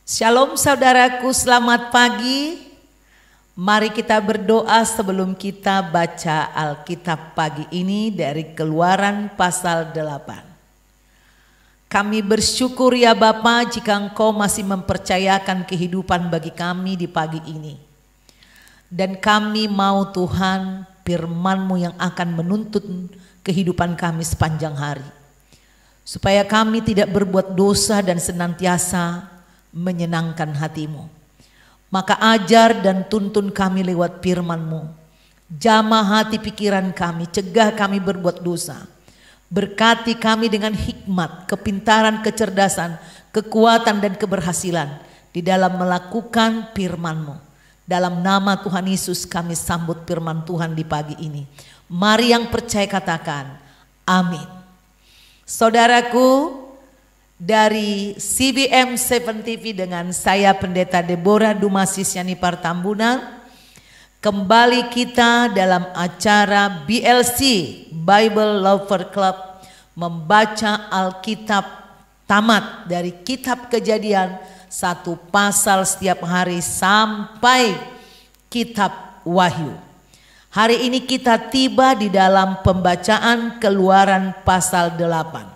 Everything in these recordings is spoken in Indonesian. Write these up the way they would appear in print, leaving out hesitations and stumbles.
Shalom saudaraku, selamat pagi. Mari kita berdoa sebelum kita baca Alkitab pagi ini dari Keluaran pasal 8. Kami bersyukur ya Bapa jika Engkau masih mempercayakan kehidupan bagi kami di pagi ini. Dan kami mau Tuhan firman-Mu yang akan menuntut kehidupan kami sepanjang hari. Supaya kami tidak berbuat dosa dan senantiasa menyenangkan hati-Mu. Maka ajar dan tuntun kami lewat firman-Mu. Jamah hati pikiran kami, cegah kami berbuat dosa. Berkati kami dengan hikmat, kepintaran, kecerdasan, kekuatan dan keberhasilan di dalam melakukan firman-Mu. Dalam nama Tuhan Yesus kami sambut firman Tuhan di pagi ini. Mari yang percaya katakan amin. Saudaraku, dari CBM 7 TV dengan saya Pendeta Deborah Dumasisyani Partambunan, kembali kita dalam acara BLC Bible Lover Club membaca Alkitab tamat dari kitab Kejadian 1 pasal setiap hari sampai kitab Wahyu. Hari ini kita tiba di dalam pembacaan Keluaran pasal 8.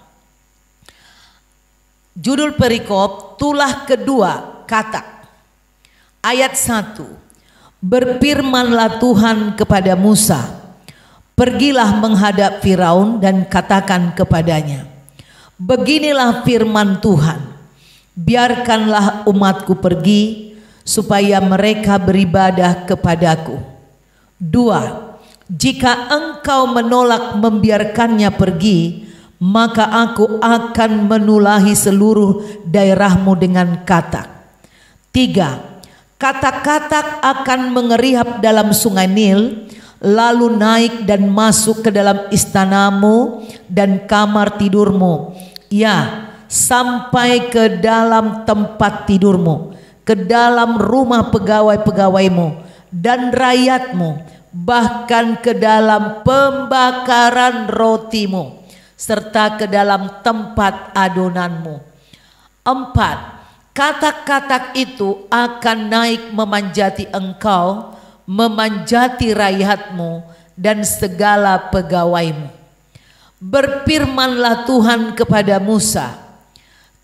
Judul perikop, tulah kedua Katak. Ayat 1. Berfirmanlah Tuhan kepada Musa, pergilah menghadap Firaun dan katakan kepadanya, beginilah firman Tuhan, biarkanlah umatku pergi supaya mereka beribadah kepadaku. 2. Jika engkau menolak membiarkannya pergi, maka aku akan menulahi seluruh daerahmu dengan katak. 3. Katak-katak akan mengerihap dalam sungai Nil, lalu naik dan masuk ke dalam istanamu dan kamar tidurmu, ya, sampai ke dalam tempat tidurmu, ke dalam rumah pegawai-pegawaimu dan rakyatmu, bahkan ke dalam pembakaran rotimu, serta ke dalam tempat adonanmu. 4. Katak-katak itu akan naik memanjati engkau, memanjati rakyatmu dan segala pegawaimu. Berfirmanlah Tuhan kepada Musa,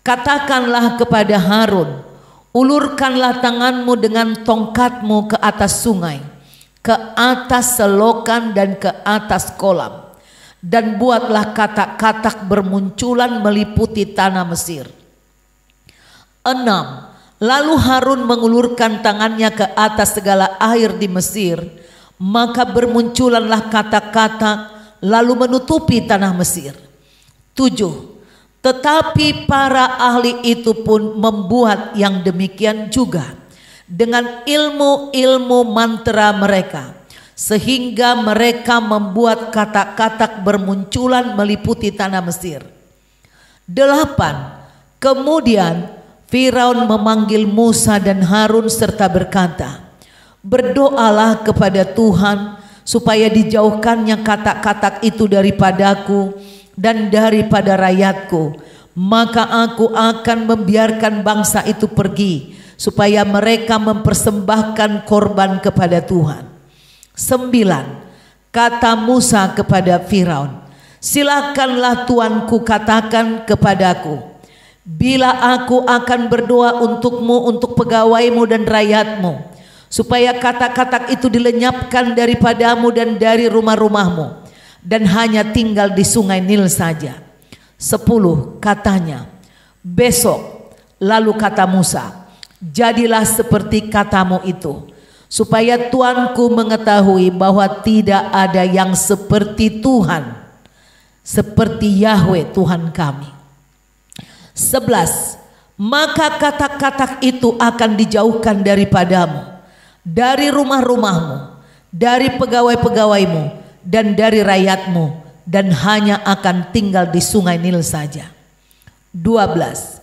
katakanlah kepada Harun, ulurkanlah tanganmu dengan tongkatmu ke atas sungai, ke atas selokan dan ke atas kolam, dan buatlah katak-katak bermunculan meliputi tanah Mesir. 6. Lalu Harun mengulurkan tangannya ke atas segala air di Mesir, maka bermunculanlah katak-katak lalu menutupi tanah Mesir. 7. Tetapi para ahli itu pun membuat yang demikian juga dengan ilmu-ilmu mantra mereka, sehingga mereka membuat katak-katak bermunculan meliputi tanah Mesir. 8. Kemudian Firaun memanggil Musa dan Harun serta berkata, berdoalah kepada Tuhan supaya dijauhkannya katak-katak itu daripadaku dan daripada rakyatku, maka aku akan membiarkan bangsa itu pergi supaya mereka mempersembahkan korban kepada Tuhan. 9. Kata Musa kepada Firaun, silakanlah tuanku katakan kepadaku, bila aku akan berdoa untukmu, untuk pegawaimu dan rakyatmu, supaya katak-katak itu dilenyapkan daripadamu dan dari rumah-rumahmu, dan hanya tinggal di sungai Nil saja. 10. Katanya, besok. Lalu kata Musa, jadilah seperti katamu itu, supaya tuanku mengetahui bahwa tidak ada yang seperti Tuhan, seperti Yahweh Tuhan kami. 11. Maka katak-katak itu akan dijauhkan daripadamu, dari rumah-rumahmu, dari pegawai-pegawaimu dan dari rakyatmu, dan hanya akan tinggal di sungai Nil saja. 12.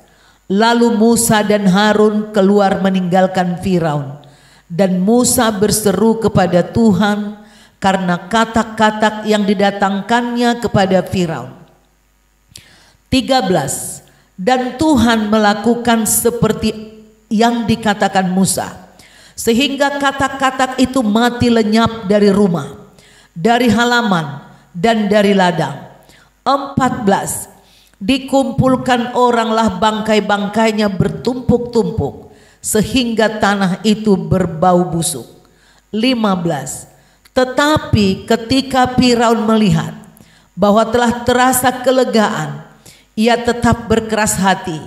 Lalu Musa dan Harun keluar meninggalkan Firaun, dan Musa berseru kepada Tuhan karena katak-katak yang didatangkannya kepada Firaun. 13. Dan Tuhan melakukan seperti yang dikatakan Musa, sehingga katak-katak itu mati lenyap dari rumah, dari halaman, dan dari ladang. 14. Dikumpulkan oranglah bangkai-bangkainya bertumpuk-tumpuk, sehingga tanah itu berbau busuk. 15. Tetapi ketika Firaun melihat bahwa telah terasa kelegaan, ia tetap berkeras hati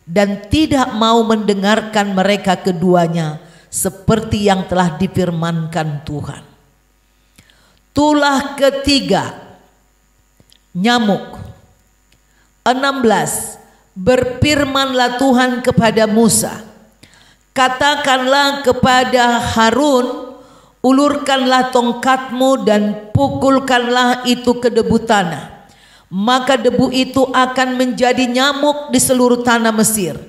dan tidak mau mendengarkan mereka keduanya, seperti yang telah difirmankan Tuhan. Tulah ketiga, nyamuk. 16. Berfirmanlah Tuhan kepada Musa, katakanlah kepada Harun, ulurkanlah tongkatmu dan pukulkanlah itu ke debu tanah, maka debu itu akan menjadi nyamuk di seluruh tanah Mesir.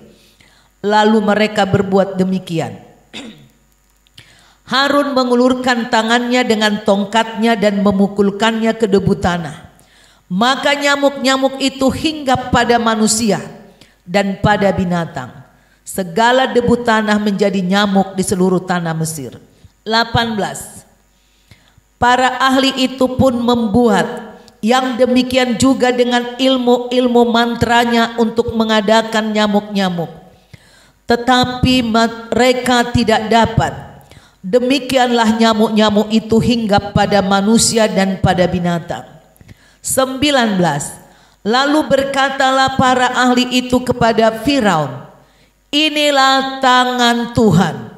Lalu mereka berbuat demikian. Harun mengulurkan tangannya dengan tongkatnya dan memukulkannya ke debu tanah, maka nyamuk-nyamuk itu hinggap pada manusia dan pada binatang. Segala debu tanah menjadi nyamuk di seluruh tanah Mesir. 18. Para ahli itu pun membuat yang demikian juga dengan ilmu-ilmu mantranya untuk mengadakan nyamuk-nyamuk, tetapi mereka tidak dapat. Demikianlah nyamuk-nyamuk itu hinggap pada manusia dan pada binatang. 19. Lalu berkatalah para ahli itu kepada Firaun, inilah tangan Tuhan.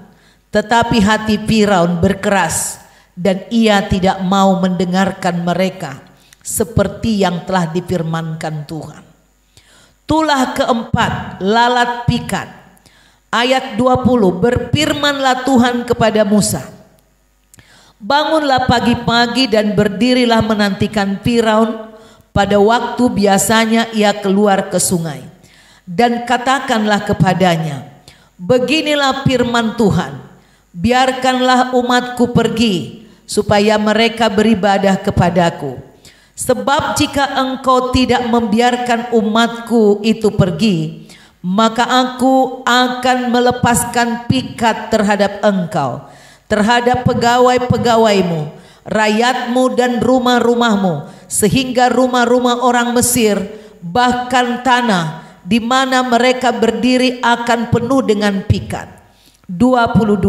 Tetapi hati Firaun berkeras dan ia tidak mau mendengarkan mereka, seperti yang telah difirmankan Tuhan. Tulah keempat, lalat pikat. Ayat 20, berfirmanlah Tuhan kepada Musa, bangunlah pagi-pagi dan berdirilah menantikan Firaun pada waktu biasanya ia keluar ke sungai. Dan katakanlah kepadanya, beginilah firman Tuhan, biarkanlah umatku pergi, supaya mereka beribadah kepadaku. Sebab jika engkau tidak membiarkan umatku itu pergi, maka aku akan melepaskan pikat terhadap engkau, terhadap pegawai-pegawaimu, rakyatmu dan rumah-rumahmu, sehingga rumah-rumah orang Mesir, bahkan tanah di mana mereka berdiri akan penuh dengan pikat. 22.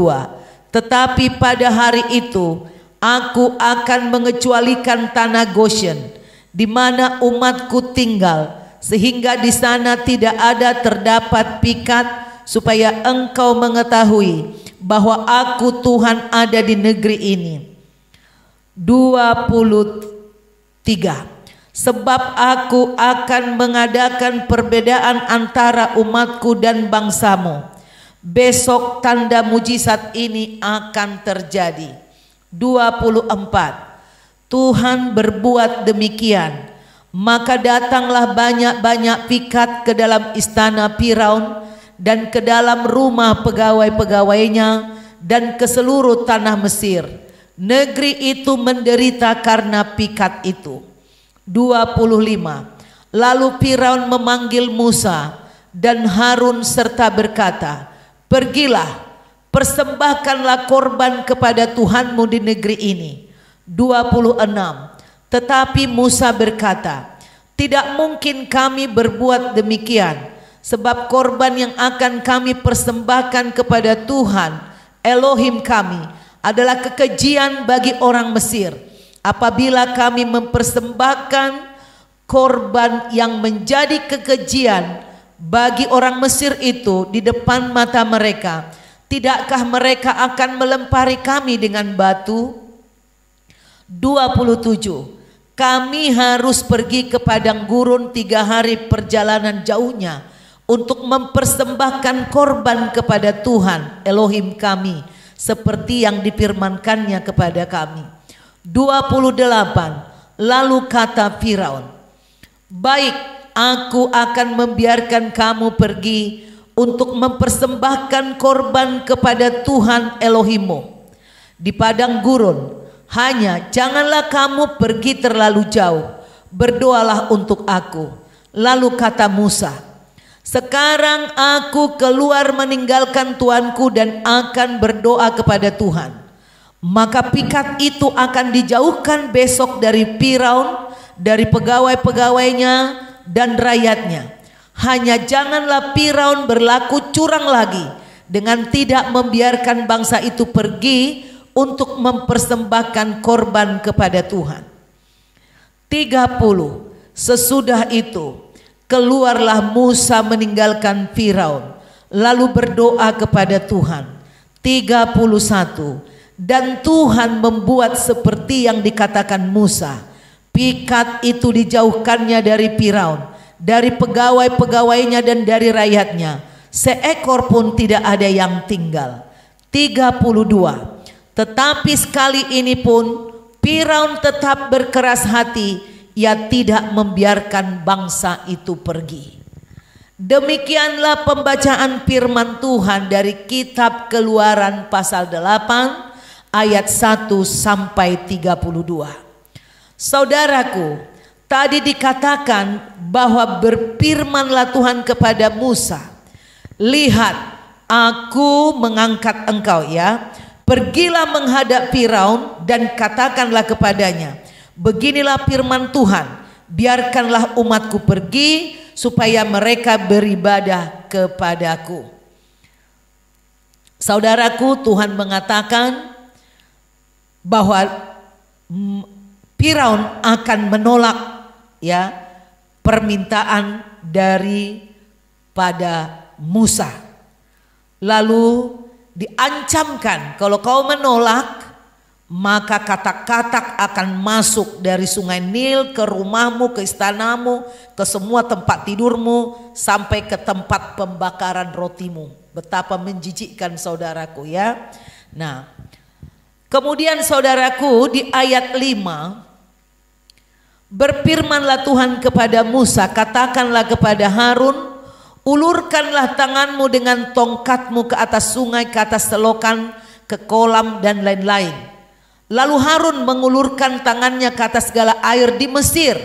Tetapi pada hari itu aku akan mengecualikan tanah Goshen, di mana umatku tinggal, sehingga di sana tidak ada terdapat pikat, supaya engkau mengetahui bahwa aku Tuhan ada di negeri ini. 23. Sebab aku akan mengadakan perbedaan antara umatku dan bangsamu. Besok tanda mujizat ini akan terjadi. 24. Tuhan berbuat demikian, maka datanglah banyak-banyak pikat ke dalam istana Firaun dan ke dalam rumah pegawai-pegawainya dan ke seluruh tanah Mesir. Negeri itu menderita karena pikat itu. 25. Lalu Firaun memanggil Musa dan Harun serta berkata, pergilah, persembahkanlah korban kepada Tuhanmu di negeri ini. 26. Tetapi Musa berkata, tidak mungkin kami berbuat demikian, sebab korban yang akan kami persembahkan kepada Tuhan Elohim kami adalah kekejian bagi orang Mesir. Apabila kami mempersembahkan korban yang menjadi kekejian bagi orang Mesir itu di depan mata mereka, tidakkah mereka akan melempari kami dengan batu? 27. Kami harus pergi ke padang gurun 3 hari perjalanan jauhnya untuk mempersembahkan korban kepada Tuhan Elohim kami, seperti yang difirmankannya kepada kami. 28. Lalu kata Firaun, baik, aku akan membiarkan kamu pergi untuk mempersembahkan korban kepada Tuhan Elohimmu di padang gurun. Hanya janganlah kamu pergi terlalu jauh, berdoalah untuk aku. Lalu kata Musa, Sekarang aku keluar meninggalkan tuanku dan akan berdoa kepada Tuhan. Maka pikat itu akan dijauhkan besok dari Firaun, dari pegawai-pegawainya dan rakyatnya. Hanya janganlah Firaun berlaku curang lagi dengan tidak membiarkan bangsa itu pergi untuk mempersembahkan korban kepada Tuhan. 30. Sesudah itu keluarlah Musa meninggalkan Firaun, lalu berdoa kepada Tuhan. 31. Dan Tuhan membuat seperti yang dikatakan Musa. Pikat itu dijauhkannya dari Firaun, dari pegawai-pegawainya dan dari rakyatnya. Seekor pun tidak ada yang tinggal. 32. Tetapi sekali ini pun Firaun tetap berkeras hati. Ia tidak membiarkan bangsa itu pergi. Demikianlah pembacaan firman Tuhan dari kitab Keluaran pasal 8 ayat 1 sampai 32. Saudaraku, tadi dikatakan bahwa berfirmanlah Tuhan kepada Musa, lihat, aku mengangkat engkau ya, pergilah menghadap Firaun dan katakanlah kepadanya, beginilah firman Tuhan, biarkanlah umatku pergi supaya mereka beribadah kepadaku. Saudaraku, Tuhan mengatakan bahwa Firaun akan menolak ya permintaan daripada Musa. Lalu diancamkan, kalau kau menolak maka katak-katak akan masuk dari sungai Nil ke rumahmu, ke istanamu, ke semua tempat tidurmu, sampai ke tempat pembakaran rotimu. Betapa menjijikkan saudaraku ya. Nah, kemudian saudaraku di ayat 5, berfirmanlah Tuhan kepada Musa, katakanlah kepada Harun, ulurkanlah tanganmu dengan tongkatmu ke atas sungai, ke atas selokan, ke kolam dan lain-lain. Lalu Harun mengulurkan tangannya ke atas segala air di Mesir.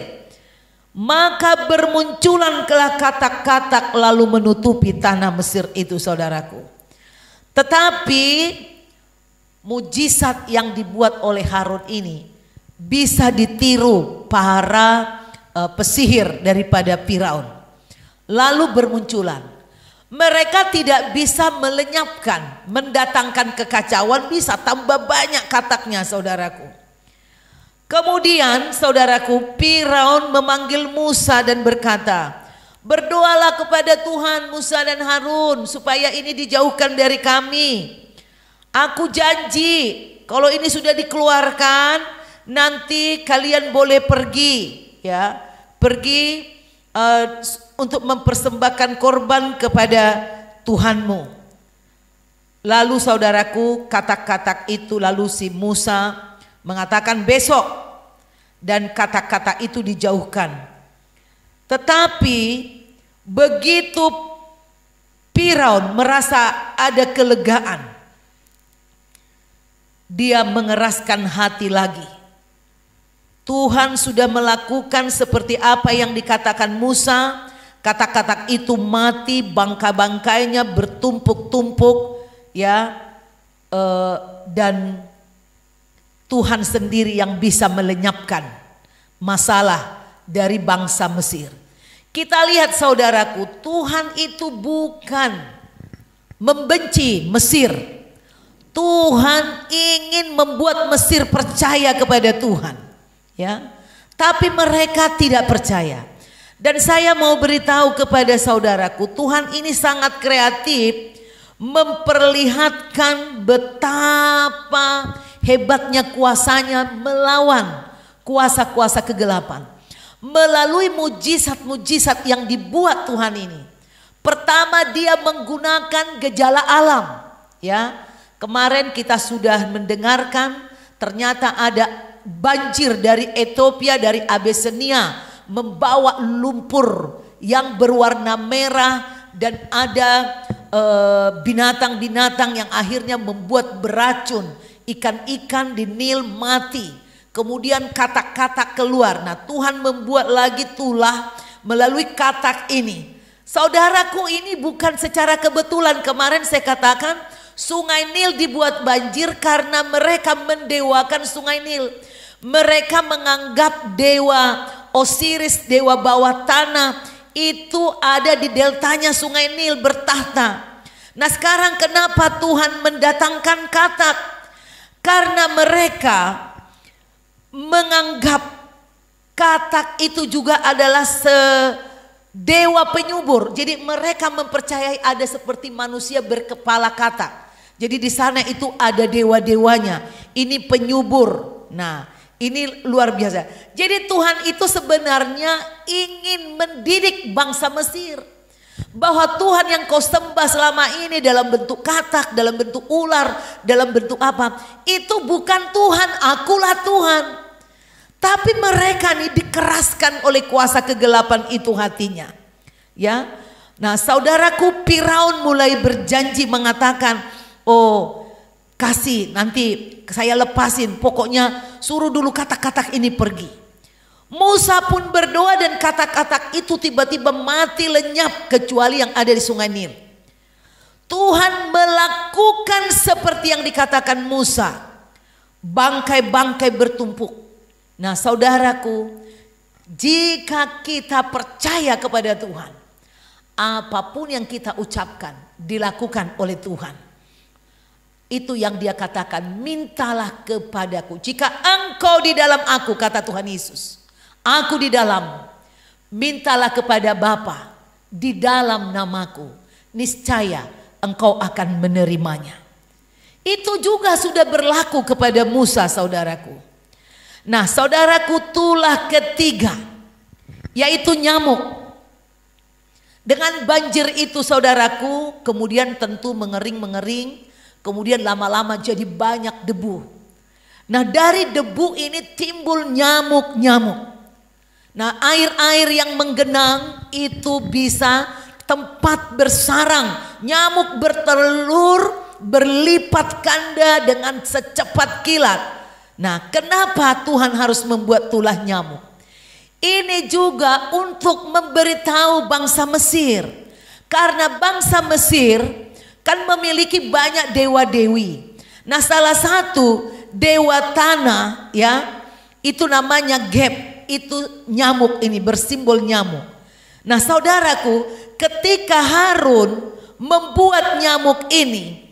Maka bermunculanlah katak-katak lalu menutupi tanah Mesir itu, saudaraku. Tetapi mujizat yang dibuat oleh Harun ini bisa ditiru para pesihir daripada Firaun. Lalu bermunculan. Mereka tidak bisa melenyapkan, mendatangkan kekacauan, bisa tambah banyak kataknya, saudaraku. Kemudian saudaraku, Firaun memanggil Musa dan berkata, berdoalah kepada Tuhan Musa dan Harun supaya ini dijauhkan dari kami. Aku janji kalau ini sudah dikeluarkan, nanti kalian boleh pergi ya, pergi untuk mempersembahkan korban kepada Tuhanmu. Lalu saudaraku, katak-katak itu lalu si Musa mengatakan besok, dan katak-katak itu dijauhkan. Tetapi begitu Firaun merasa ada kelegaan, dia mengeraskan hati lagi. Tuhan sudah melakukan seperti apa yang dikatakan Musa. Katak-katak itu mati, bangkai-bangkainya bertumpuk-tumpuk ya, dan Tuhan sendiri yang bisa melenyapkan masalah dari bangsa Mesir. Kita lihat saudaraku, Tuhan itu bukan membenci Mesir. Tuhan ingin membuat Mesir percaya kepada Tuhan ya, tapi mereka tidak percaya. Dan saya mau beritahu kepada saudaraku, Tuhan ini sangat kreatif memperlihatkan betapa hebatnya kuasanya melawan kuasa-kuasa kegelapan melalui mujizat-mujizat yang dibuat Tuhan ini. Pertama, dia menggunakan gejala alam ya. Kemarin kita sudah mendengarkan ternyata ada banjir dari Ethiopia, dari Abyssinia, membawa lumpur yang berwarna merah, dan ada binatang-binatang yang akhirnya membuat beracun, ikan-ikan di Nil mati. Kemudian katak-katak keluar. Nah, Tuhan membuat lagi tulah melalui katak ini. Saudaraku, ini bukan secara kebetulan. Kemarin saya katakan Sungai Nil dibuat banjir karena mereka mendewakan Sungai Nil. Mereka menganggap dewa Osiris, dewa bawah tanah, itu ada di deltanya Sungai Nil bertahta. Nah, sekarang kenapa Tuhan mendatangkan katak? Karena mereka menganggap katak itu juga adalah dewa penyubur. Jadi mereka mempercayai ada seperti manusia berkepala katak. Jadi di sana itu ada dewa-dewanya. Ini penyubur. Nah, ini luar biasa. Jadi Tuhan itu sebenarnya ingin mendidik bangsa Mesir. Bahwa Tuhan yang kau sembah selama ini dalam bentuk katak, dalam bentuk ular, dalam bentuk apa, itu bukan Tuhan, akulah Tuhan. Tapi mereka nih dikeraskan oleh kuasa kegelapan itu hatinya. Ya. Nah, saudaraku, Firaun mulai berjanji mengatakan, "Oh, kasih nanti saya lepasin, pokoknya suruh dulu katak-katak ini pergi." Musa pun berdoa dan katak-katak itu tiba-tiba mati lenyap kecuali yang ada di Sungai Nil. Tuhan melakukan seperti yang dikatakan Musa. Bangkai-bangkai bertumpuk. Nah, saudaraku, jika kita percaya kepada Tuhan, apapun yang kita ucapkan dilakukan oleh Tuhan. Itu yang dia katakan, mintalah kepadaku. Jika engkau di dalam aku, kata Tuhan Yesus, aku di dalam, mintalah kepada Bapa di dalam namaku, niscaya engkau akan menerimanya. Itu juga sudah berlaku kepada Musa, saudaraku. Nah, saudaraku, tulah ketiga, yaitu nyamuk. Dengan banjir itu, saudaraku, kemudian tentu mengering-mengering, kemudian lama-lama jadi banyak debu. Nah, dari debu ini timbul nyamuk-nyamuk. Nah, air-air yang menggenang itu bisa tempat bersarang. Nyamuk bertelur, berlipat ganda dengan secepat kilat. Nah, kenapa Tuhan harus membuat tulah nyamuk? Ini juga untuk memberitahu bangsa Mesir. Karena bangsa Mesir kan memiliki banyak dewa-dewi. Nah, salah satu dewa tanah, ya, itu namanya Geb. Itu nyamuk ini, bersimbol nyamuk. Nah, saudaraku, ketika Harun membuat nyamuk ini,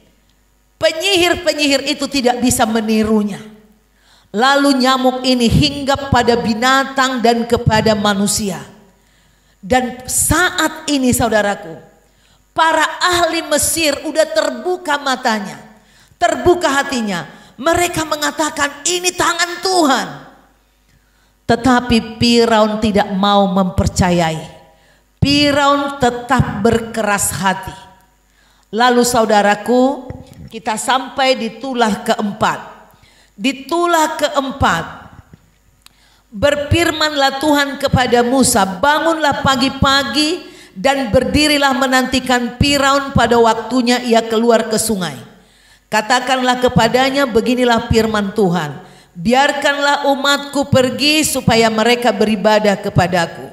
penyihir-penyihir itu tidak bisa menirunya. Lalu nyamuk ini hinggap pada binatang dan kepada manusia. Dan saat ini, saudaraku, para ahli Mesir udah terbuka matanya, terbuka hatinya. Mereka mengatakan ini tangan Tuhan. Tetapi Firaun tidak mau mempercayai. Firaun tetap berkeras hati. Lalu saudaraku, kita sampai di tulah keempat. Di tulah keempat, berfirmanlah Tuhan kepada Musa, bangunlah pagi-pagi dan berdirilah menantikan Firaun pada waktunya ia keluar ke sungai. Katakanlah kepadanya, beginilah firman Tuhan. Biarkanlah umatku pergi supaya mereka beribadah kepadaku.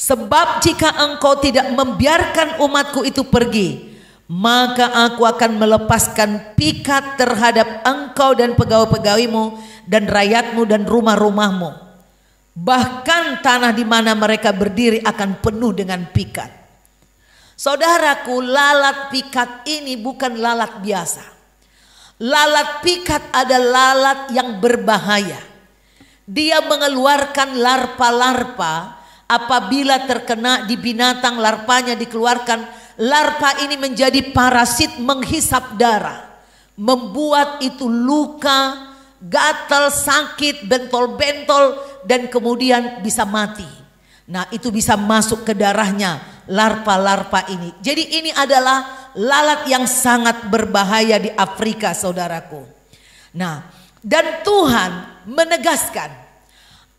Sebab jika engkau tidak membiarkan umatku itu pergi, maka aku akan melepaskan pikat terhadap engkau dan pegawai-pegawaimu dan rakyatmu dan rumah-rumahmu. Bahkan tanah di mana mereka berdiri akan penuh dengan pikat. Saudaraku, lalat pikat ini bukan lalat biasa. Lalat pikat adalah lalat yang berbahaya. Dia mengeluarkan larpa-larpa. Apabila terkena di binatang, larpanya dikeluarkan. Larpa ini menjadi parasit menghisap darah. Membuat itu luka, gatal, sakit, bentol-bentol, dan kemudian bisa mati. Nah, itu bisa masuk ke darahnya larpa-larpa ini. Jadi ini adalah lalat yang sangat berbahaya di Afrika, saudaraku. Nah, dan Tuhan menegaskan,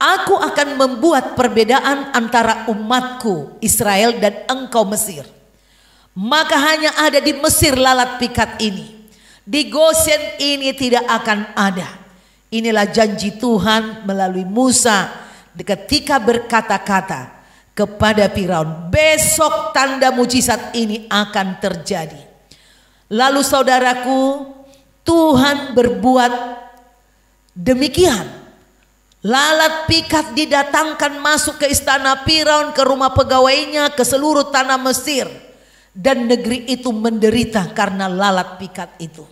aku akan membuat perbedaan antara umatku Israel dan engkau Mesir. Maka hanya ada di Mesir lalat pikat ini. Di Gosen ini tidak akan ada. Inilah janji Tuhan melalui Musa ketika berkata-kata kepada Firaun. Besok tanda mujizat ini akan terjadi. Lalu saudaraku, Tuhan berbuat demikian. Lalat pikat didatangkan masuk ke istana Firaun, ke rumah pegawainya, ke seluruh tanah Mesir. Dan negeri itu menderita karena lalat pikat itu.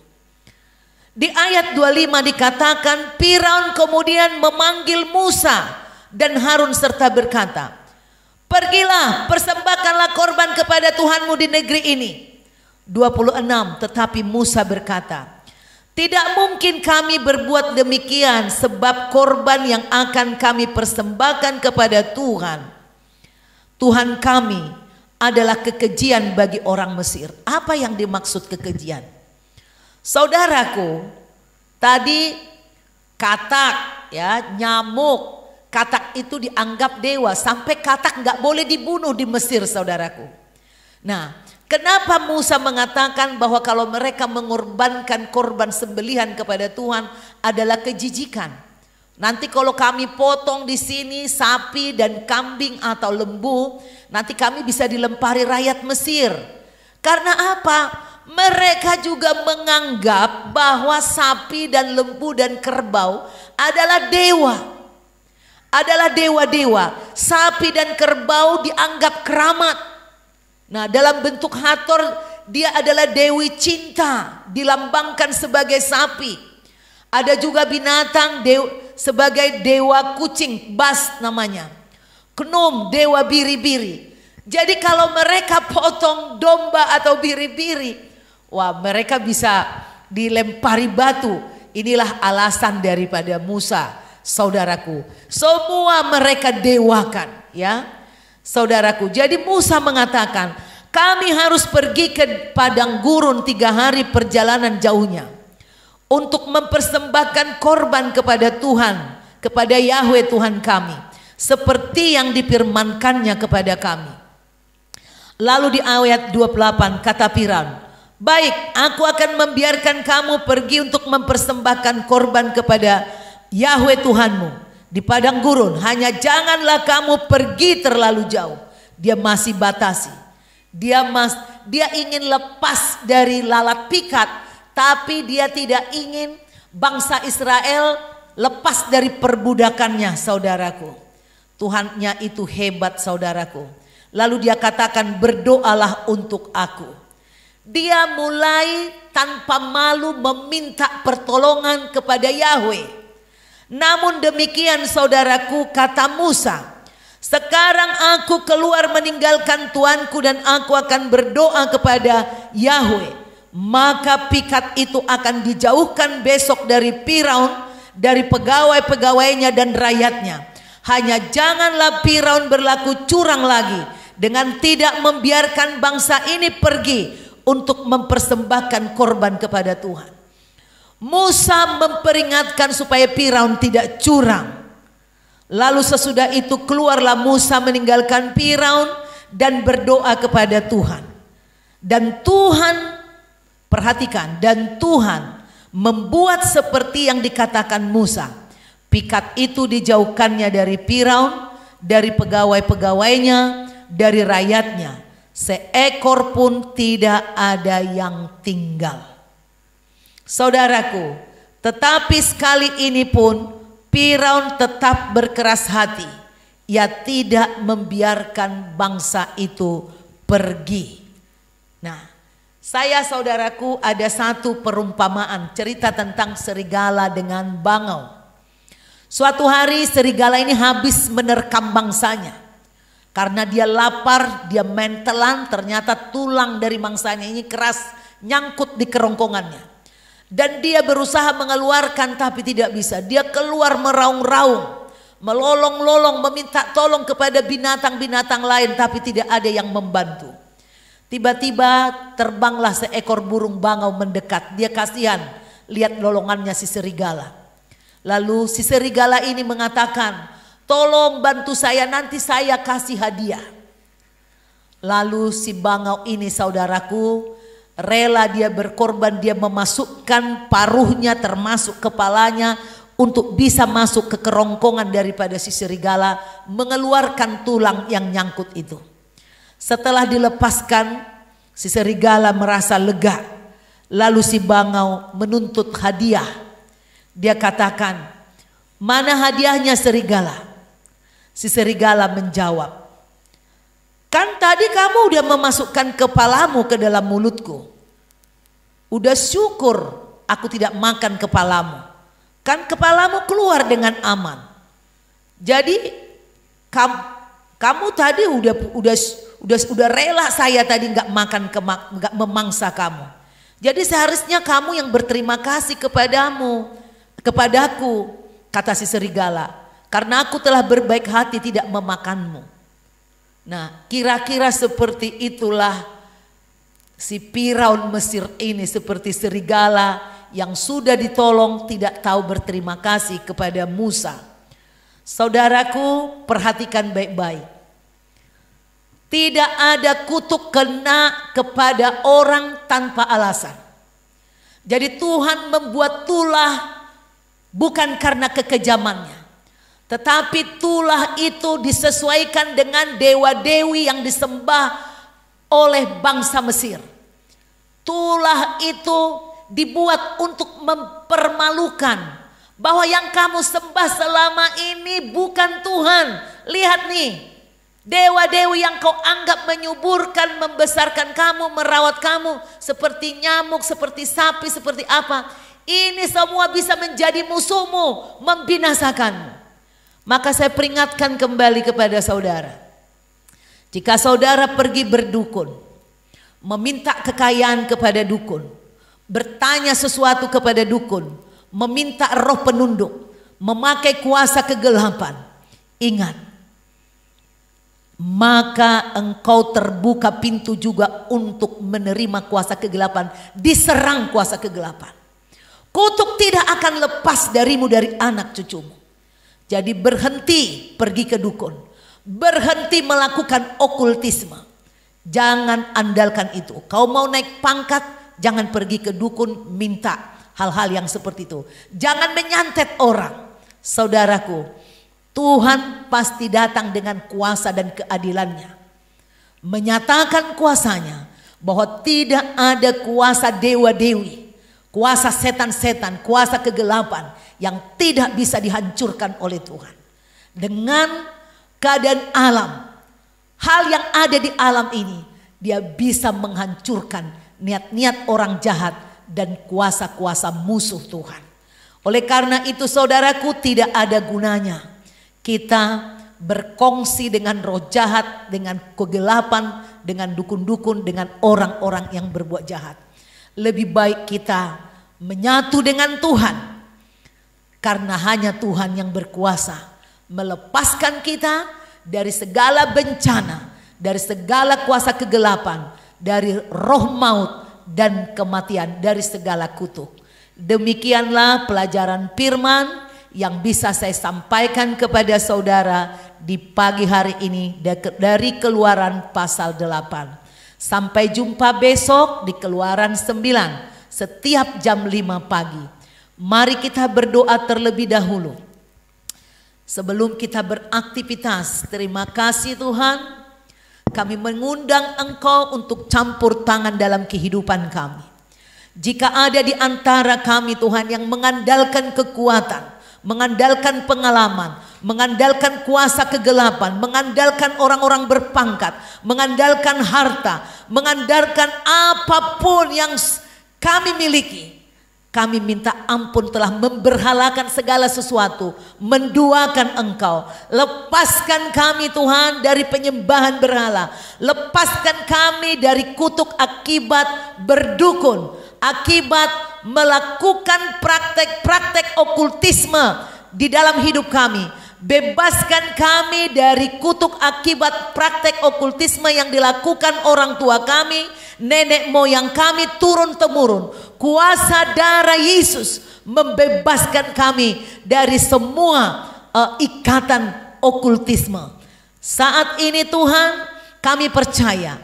Di ayat 25 dikatakan, Firaun kemudian memanggil Musa dan Harun serta berkata, pergilah, persembahkanlah korban kepada Tuhanmu di negeri ini. 26, tetapi Musa berkata, tidak mungkin kami berbuat demikian, sebab korban yang akan kami persembahkan kepada Tuhan kami adalah kekejian bagi orang Mesir. Apa yang dimaksud kekejian? Saudaraku, tadi katak, ya, nyamuk. Katak itu dianggap dewa, sampai katak nggak boleh dibunuh di Mesir, saudaraku. Nah, kenapa Musa mengatakan bahwa kalau mereka mengorbankan korban sembelihan kepada Tuhan adalah kejijikan? Nanti kalau kami potong di sini sapi dan kambing atau lembu, nanti kami bisa dilempari rakyat Mesir. Karena apa? Mereka juga menganggap bahwa sapi dan lembu dan kerbau adalah dewa. Adalah dewa-dewa. Sapi dan kerbau dianggap keramat. Nah, dalam bentuk Hathor dia adalah dewi cinta, dilambangkan sebagai sapi. Ada juga binatang sebagai dewa kucing, Bas namanya. Knum, dewa biri-biri. Jadi kalau mereka potong domba atau biri-biri, wah, mereka bisa dilempari batu. Inilah alasan daripada Musa. Saudaraku, semua mereka dewakan, ya saudaraku. Jadi Musa mengatakan, kami harus pergi ke padang gurun 3 hari perjalanan jauhnya untuk mempersembahkan korban kepada Tuhan, kepada Yahweh Tuhan kami, seperti yang difirmankannya kepada kami. Lalu di ayat 28 kata Firaun, baik, aku akan membiarkan kamu pergi untuk mempersembahkan korban kepada Yahweh Tuhanmu di padang gurun, hanya janganlah kamu pergi terlalu jauh. Dia masih batasi. Dia ingin lepas dari lalat pikat, tapi dia tidak ingin bangsa Israel lepas dari perbudakannya, saudaraku. Tuhannya itu hebat, saudaraku. Lalu dia katakan, berdoalah untuk aku. Dia mulai tanpa malu meminta pertolongan kepada Yahweh. Namun demikian, saudaraku, kata Musa, sekarang aku keluar meninggalkan tuanku dan aku akan berdoa kepada Yahweh. Maka pikat itu akan dijauhkan besok dari Firaun, dari pegawai-pegawainya dan rakyatnya. Hanya janganlah Firaun berlaku curang lagi dengan tidak membiarkan bangsa ini pergi untuk mempersembahkan korban kepada Tuhan. Musa memperingatkan supaya Firaun tidak curang. Lalu sesudah itu keluarlah Musa meninggalkan Firaun dan berdoa kepada Tuhan. Dan Tuhan, perhatikan, dan Tuhan membuat seperti yang dikatakan Musa. Pikat itu dijauhkannya dari Firaun, dari pegawai-pegawainya, dari rakyatnya. Seekor pun tidak ada yang tinggal. Saudaraku, tetapi sekali ini pun Firaun tetap berkeras hati. Ia tidak membiarkan bangsa itu pergi. Nah, saya, saudaraku, ada satu perumpamaan cerita tentang serigala dengan bangau. Suatu hari serigala ini habis menerkam bangsanya. Karena dia lapar, dia mentelan, ternyata tulang dari mangsanya ini keras, nyangkut di kerongkongannya. Dan dia berusaha mengeluarkan tapi tidak bisa. Dia keluar meraung-raung, melolong-lolong, meminta tolong kepada binatang-binatang lain, tapi tidak ada yang membantu. Tiba-tiba terbanglah seekor burung bangau mendekat. Dia kasihan lihat lolongannya si serigala. Lalu si serigala ini mengatakan, tolong bantu saya, nanti saya kasih hadiah. Lalu si bangau ini, saudaraku, rela dia berkorban, dia memasukkan paruhnya termasuk kepalanya untuk bisa masuk ke kerongkongan daripada si serigala, mengeluarkan tulang yang nyangkut itu. Setelah dilepaskan, si serigala merasa lega. Lalu si bangau menuntut hadiah. Dia katakan, "Mana hadiahnya serigala?" Si serigala menjawab, "Kan tadi kamu udah memasukkan kepalamu ke dalam mulutku. Udah syukur aku tidak makan kepalamu. Kan kepalamu keluar dengan aman. Jadi kamu tadi udah rela saya tadi nggak nggak memangsa kamu. Jadi seharusnya kamu yang berterima kasih kepadaku," kata si serigala, "karena aku telah berbaik hati tidak memakanmu." Nah, kira-kira seperti itulah si Firaun Mesir ini, seperti serigala yang sudah ditolong tidak tahu berterima kasih kepada Musa. Saudaraku, perhatikan baik-baik. Tidak ada kutuk kena kepada orang tanpa alasan. Jadi Tuhan membuat tulah bukan karena kekejamannya, tetapi tulah itu disesuaikan dengan dewa-dewi yang disembah oleh bangsa Mesir. Tulah itu dibuat untuk mempermalukan bahwa yang kamu sembah selama ini bukan Tuhan. Lihat nih, dewa-dewi yang kau anggap menyuburkan, membesarkan kamu, merawat kamu seperti nyamuk, seperti sapi, seperti apa. Ini semua bisa menjadi musuhmu, membinasakanmu. Maka saya peringatkan kembali kepada saudara. Jika saudara pergi berdukun, meminta kekayaan kepada dukun, bertanya sesuatu kepada dukun, meminta roh penunduk, memakai kuasa kegelapan, ingat, maka engkau terbuka pintu juga untuk menerima kuasa kegelapan, diserang kuasa kegelapan. Kutuk tidak akan lepas darimu, dari anak cucumu. Jadi berhenti pergi ke dukun, berhenti melakukan okultisme. Jangan andalkan itu. Kau mau naik pangkat, jangan pergi ke dukun minta hal-hal yang seperti itu. Jangan menyantet orang. Saudaraku, Tuhan pasti datang dengan kuasa dan keadilannya, menyatakan kuasanya bahwa tidak ada kuasa dewa-dewi, kuasa setan-setan, kuasa kegelapan yang tidak bisa dihancurkan oleh Tuhan. Dengan keadaan alam, hal yang ada di alam ini, dia bisa menghancurkan niat-niat orang jahat dan kuasa-kuasa musuh Tuhan. Oleh karena itu saudaraku, tidak ada gunanya kita berkongsi dengan roh jahat, dengan kegelapan, dengan dukun-dukun, dengan orang-orang yang berbuat jahat. Lebih baik kita menyatu dengan Tuhan, karena hanya Tuhan yang berkuasa melepaskan kita dari segala bencana, dari segala kuasa kegelapan, dari roh maut dan kematian, dari segala kutuk. Demikianlah pelajaran firman yang bisa saya sampaikan kepada saudara di pagi hari ini dari Keluaran pasal 8. Sampai jumpa besok di Keluaran 9 setiap jam 5 pagi. Mari kita berdoa terlebih dahulu. Sebelum kita beraktivitas, terima kasih Tuhan. Kami mengundang Engkau untuk campur tangan dalam kehidupan kami. Jika ada di antara kami Tuhan yang mengandalkan kekuatan, mengandalkan pengalaman, mengandalkan kuasa kegelapan, mengandalkan orang-orang berpangkat, mengandalkan harta, mengandalkan apapun yang kami miliki, kami minta ampun telah memberhalakan segala sesuatu, menduakan Engkau. Lepaskan kami Tuhan dari penyembahan berhala. Lepaskan kami dari kutuk akibat berdukun, akibat melakukan praktek-praktek okultisme di dalam hidup kami. Bebaskan kami dari kutuk akibat praktek okultisme yang dilakukan orang tua kami, nenek moyang kami turun-temurun. Kuasa darah Yesus membebaskan kami dari semua ikatan okultisme. Saat ini Tuhan, kami percaya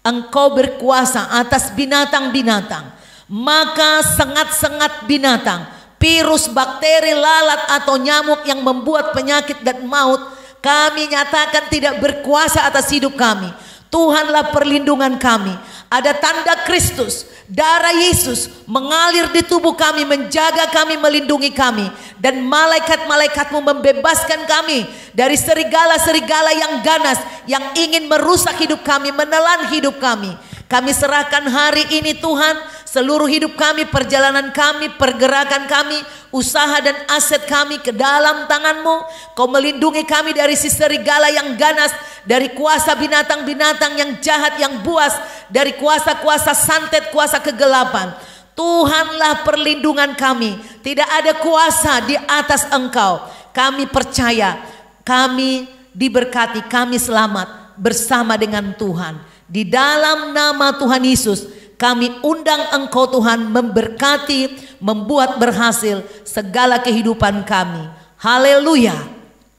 Engkau berkuasa atas binatang-binatang. Maka sengat-sengat binatang, virus, bakteri, lalat atau nyamuk yang membuat penyakit dan maut, kami nyatakan tidak berkuasa atas hidup kami. Tuhanlah perlindungan kami. Ada tanda Kristus, darah Yesus mengalir di tubuh kami, menjaga kami, melindungi kami. Dan malaikat-malaikatmu membebaskan kami dari serigala-serigala yang ganas, yang ingin merusak hidup kami, menelan hidup kami. Kami serahkan hari ini Tuhan, seluruh hidup kami, perjalanan kami, pergerakan kami, usaha dan aset kami ke dalam tangan-Mu. Kau melindungi kami dari si serigala yang ganas, dari kuasa binatang-binatang yang jahat, yang buas, dari kuasa-kuasa santet, kuasa kegelapan. Tuhanlah perlindungan kami. Tidak ada kuasa di atas Engkau. Kami percaya, kami diberkati, kami selamat bersama dengan Tuhan. Di dalam nama Tuhan Yesus, kami undang Engkau Tuhan memberkati, membuat berhasil segala kehidupan kami. Haleluya.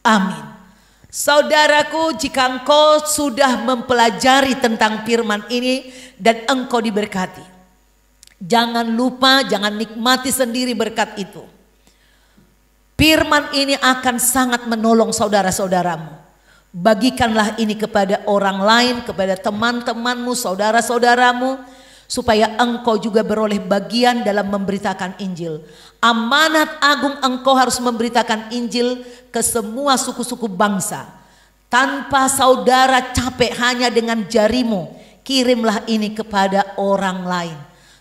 Amin. Saudaraku, jika engkau sudah mempelajari tentang firman ini dan engkau diberkati, jangan lupa, jangan nikmati sendiri berkat itu. Firman ini akan sangat menolong saudara-saudaramu. Bagikanlah ini kepada orang lain, kepada teman-temanmu, saudara-saudaramu, supaya engkau juga beroleh bagian dalam memberitakan Injil. Amanat agung engkau harus memberitakan Injil ke semua suku-suku bangsa. Tanpa saudara capek hanya dengan jarimu, kirimlah ini kepada orang lain.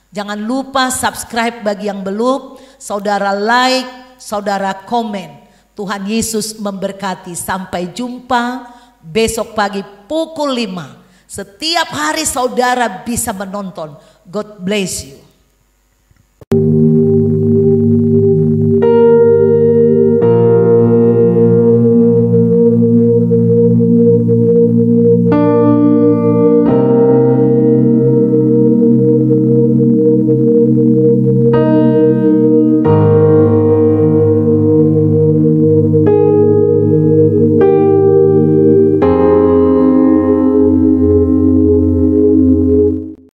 Jangan lupa subscribe bagi yang belum, saudara like, saudara komen. Tuhan Yesus memberkati. Sampai jumpa besok pagi pukul 5. Setiap hari saudara bisa menonton. God bless you.